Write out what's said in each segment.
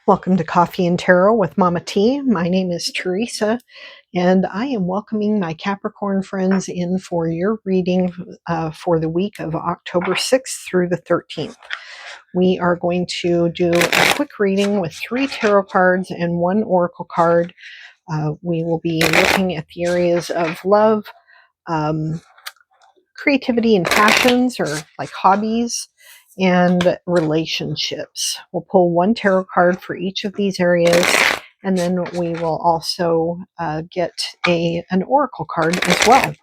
Welcome to Coffee and Tarot with Mama T. My name is Teresa, and I am welcoming my Capricorn friends in for your reading for the week of October 6th through the 13th. We are going to do a quick reading with 3 tarot cards and 1 oracle card. We will be looking at the areas of love, creativity and passions, or like hobbies, and relationships. We'll pull 1 tarot card for each of these areas, and then we will also get an oracle card as well.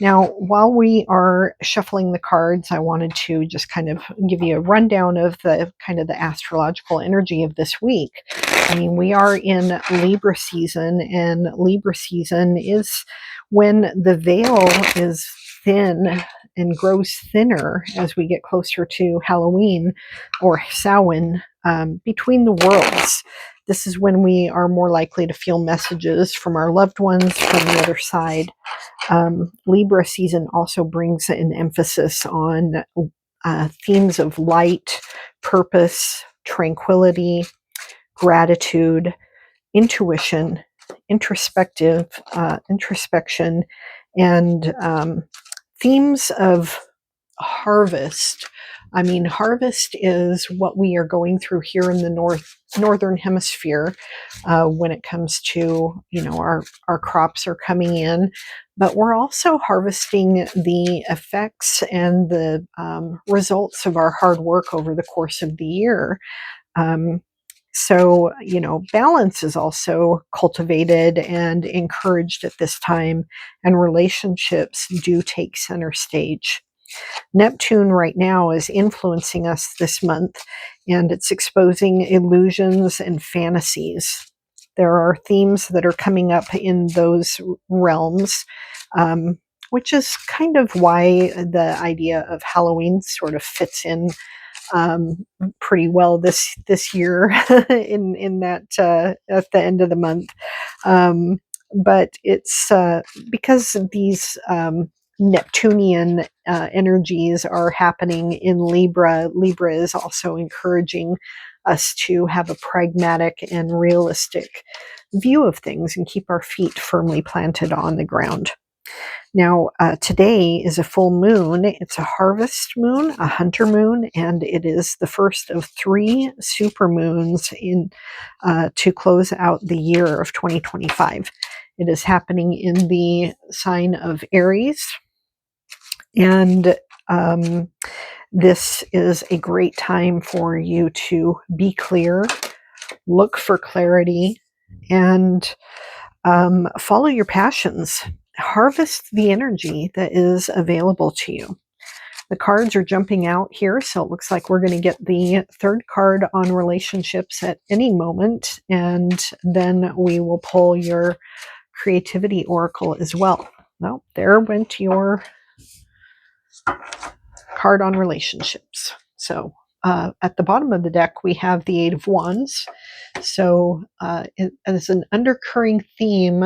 Now, while we are shuffling the cards, I wanted to just kind of give you a rundown of the astrological energy of this week. I mean, we are in Libra season, and Libra season is when the veil is thin and grows thinner as we get closer to Halloween or Samhain, between the worlds. This is when we are more likely to feel messages from our loved ones from the other side. Libra season also brings an emphasis on themes of light, purpose, tranquility, gratitude, intuition, introspection, and themes of harvest. I mean, harvest is what we are going through here in the northern hemisphere when it comes to, our crops are coming in, but we're also harvesting the effects and the results of our hard work over the course of the year. So, balance is also cultivated and encouraged at this time, and relationships do take center stage. Neptune right now is influencing us this month, and it's exposing illusions and fantasies. There are themes that are coming up in those realms, which is kind of why the idea of Halloween sort of fits in pretty well this year in that at the end of the month. But it's because these Neptunian energies are happening in Libra. Libra is also encouraging us to have a pragmatic and realistic view of things and keep our feet firmly planted on the ground. Now, today is a full moon. It's a harvest moon, a hunter moon, and it is the first of 3 super moons to close out the year of 2025. It is happening in the sign of Aries, and this is a great time for you to be clear, look for clarity, and follow your passions. Harvest the energy that is available to you. The cards are jumping out here, so it looks like we're going to get the 3rd card on relationships at any moment, and then we will pull your creativity oracle as well. Well, there went your card on relationships. So at the bottom of the deck, we have the 8 of Wands. So as an undercurring theme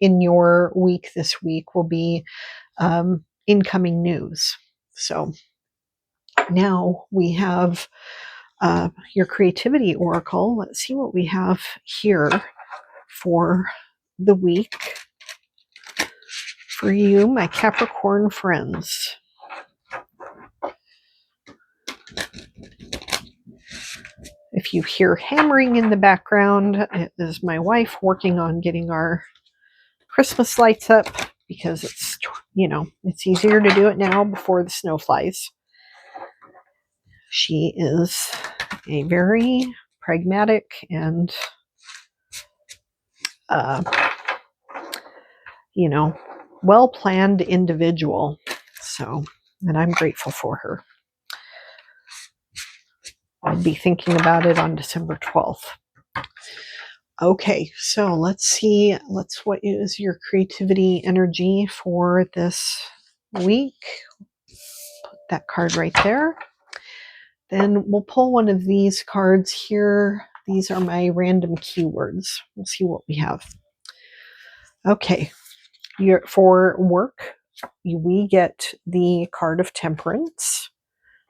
in your week this week will be incoming news. So now we have your creativity oracle. Let's see what we have here for the week for you, my Capricorn friends. If you hear hammering in the background, it is my wife working on getting our Christmas lights up, because it's easier to do it now before the snow flies. She is a very pragmatic and well-planned individual. And I'm grateful for her. I'll be thinking about it on December 12th. Okay, so let's see. What is your creativity energy for this week? Put that card right there. Then we'll pull one of these cards here. These are my random keywords. We'll see what we have. Okay, for work, we get the card of Temperance.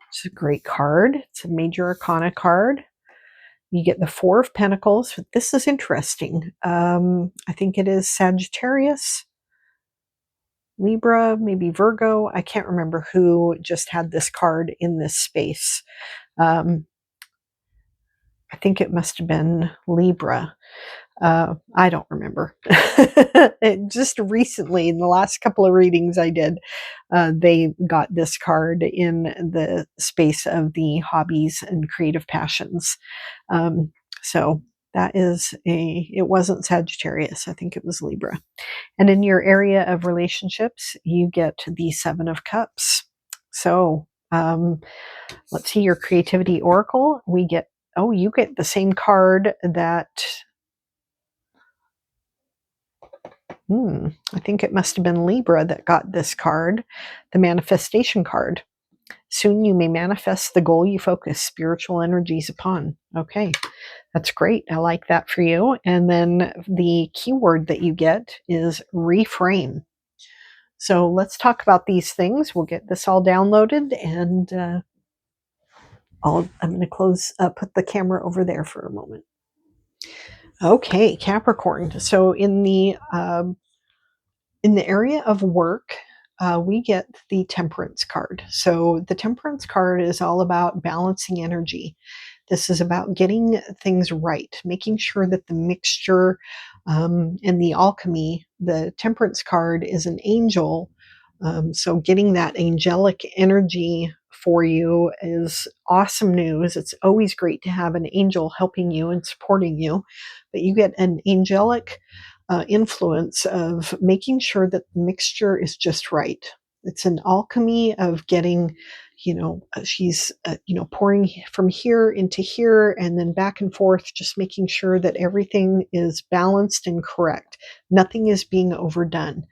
It's a great card. It's a major arcana card. You get the Four of Pentacles. This is interesting. I think it is Sagittarius, Libra, maybe Virgo. I can't remember who just had this card in this space. I think it must have been Libra. I don't remember. Just recently, in the last couple of readings I did, they got this card in the space of the hobbies and creative passions. So that is it wasn't Sagittarius. I think it was Libra. And in your area of relationships, you get the Seven of Cups. So let's see, your creativity oracle. You get the same card that I think it must have been Libra that got this card, the manifestation card. Soon you may manifest the goal you focus spiritual energies upon. Okay, that's great. I like that for you. And then the keyword that you get is reframe. So let's talk about these things. We'll get this all downloaded, and I'm going to put the camera over there for a moment. Okay, Capricorn. So in the area of work, we get the Temperance card. So the Temperance card is all about balancing energy. This is about getting things right, making sure that the mixture and the alchemy, the Temperance card is an angel. So getting that angelic energy for you is awesome news. It's always great to have an angel helping you and supporting you, but you get an angelic influence of making sure that the mixture is just right. It's an alchemy of getting, she's, pouring from here into here and then back and forth, just making sure that everything is balanced and correct. Nothing is being overdone.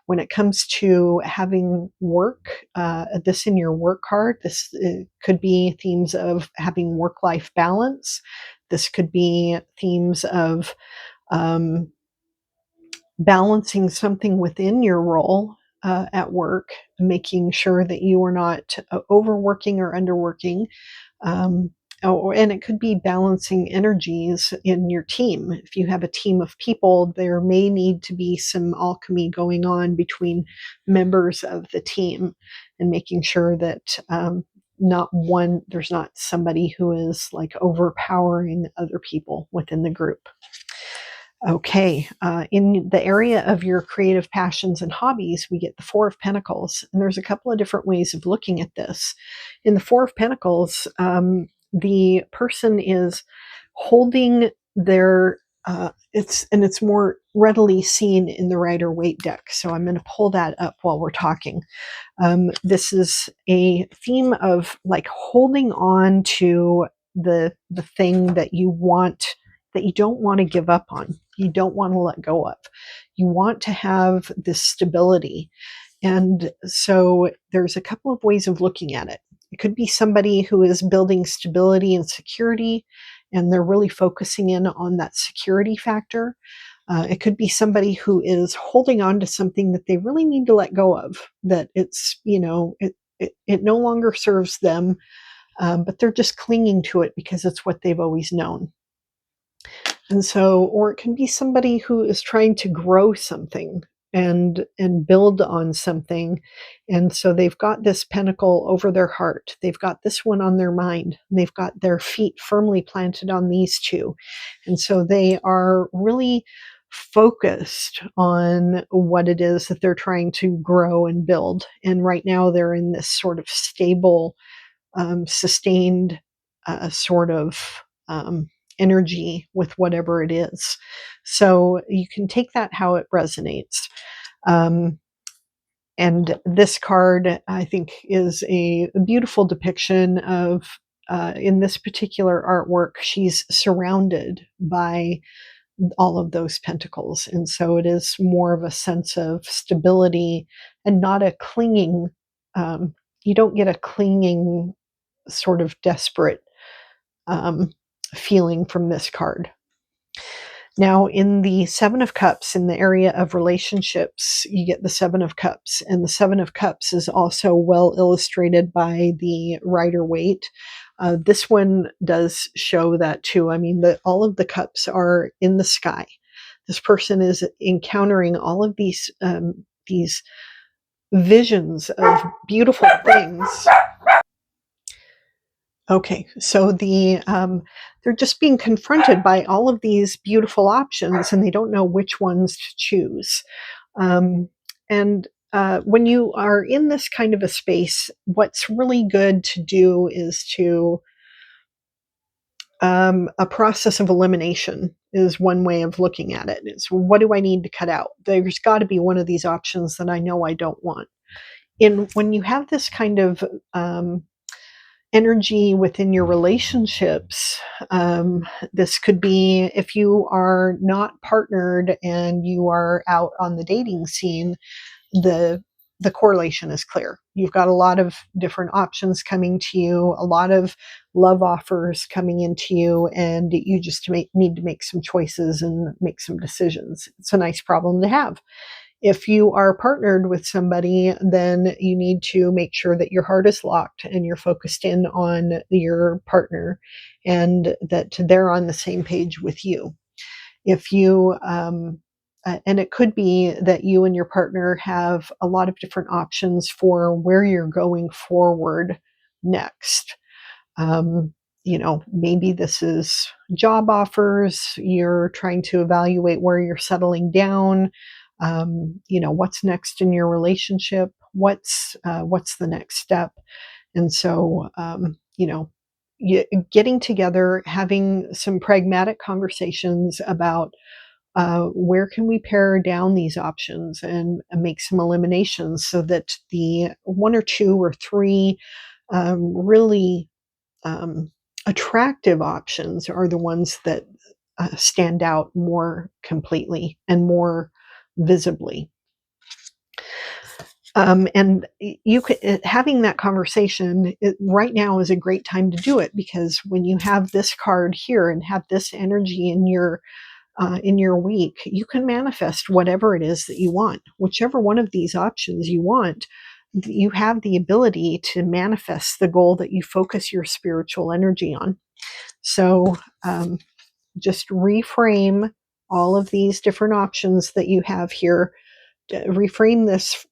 When it comes to having work, this in your work card, this could be themes of having work-life balance. This could be themes of balancing something within your role at work, making sure that you are not overworking or underworking. And it could be balancing energies in your team. If you have a team of people, there may need to be some alchemy going on between members of the team and making sure that there's not somebody who is like overpowering other people within the group. Okay, in the area of your creative passions and hobbies, we get the Four of Pentacles, and there's a couple of different ways of looking at this. In the Four of Pentacles, the person is holding their it's more readily seen in the Rider-Waite deck, so I'm going to pull that up while we're talking. This is a theme of like holding on to the thing that you want, that you don't want to give up on, you don't want to let go of. You want to have this stability. And so there's a couple of ways of looking at it. It could be somebody who is building stability and security, and they're really focusing in on that security factor. It could be somebody who is holding on to something that they really need to let go of, that it's, it no longer serves them, but they're just clinging to it because it's what they've always known. And so, or it can be somebody who is trying to grow something and build on something. And so they've got this pentacle over their heart. They've got this one on their mind. They've got their feet firmly planted on these two. And so they are really focused on what it is that they're trying to grow and build. And right now they're in this sort of stable, sustained sort of energy with whatever it is. So you can take that how it resonates. And this card, I think, is a beautiful depiction of, in this particular artwork, she's surrounded by all of those pentacles. And so it is more of a sense of stability and not a clinging, you don't get a clinging sort of desperate feeling from this card. Now, in the Seven of Cups, in the area of relationships, you get the Seven of Cups. And the Seven of Cups is also well illustrated by the Rider-Waite. This one does show that too. I mean, all of the cups are in the sky. This person is encountering all of these visions of beautiful things. Okay, so they're just being confronted by all of these beautiful options, and they don't know which ones to choose. And when you are in this kind of a space, what's really good to do is to a process of elimination is one way of looking at it. Is what do I need to cut out? There's got to be one of these options that I know I don't want. When you have this kind of energy within your relationships, this could be if you are not partnered and you are out on the dating scene, the correlation is clear. You've got a lot of different options coming to you, a lot of love offers coming into you, and you just need to make some choices and make some decisions. It's a nice problem to have. If you are partnered with somebody, then you need to make sure that your heart is locked and you're focused in on your partner and that they're on the same page with you. If you, and it could be that you and your partner have a lot of different options for where you're going forward next. Maybe this is job offers, you're trying to evaluate where you're settling down, what's next in your relationship, what's the next step. And so, getting together, having some pragmatic conversations about where can we pare down these options and make some eliminations so that the one or two or three really attractive options are the ones that stand out more completely and more visibly. And you could, having that conversation right now is a great time to do it, because when you have this card here and have this energy in your week, you can manifest whatever it is that you want. Whichever one of these options you want, you have the ability to manifest the goal that you focus your spiritual energy on. So just reframe all of these different options that you have here. Reframe this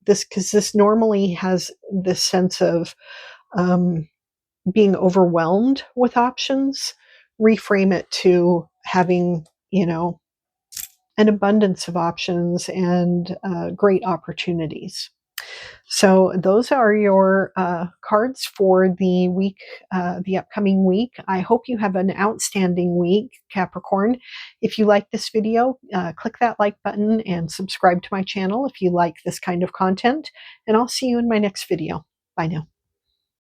because this normally has this sense of being overwhelmed with options. Reframe it to having, an abundance of options and great opportunities. So those are your cards for the week, the upcoming week. I hope you have an outstanding week, Capricorn. If you like this video, click that like button and subscribe to my channel if you like this kind of content. And I'll see you in my next video. Bye now.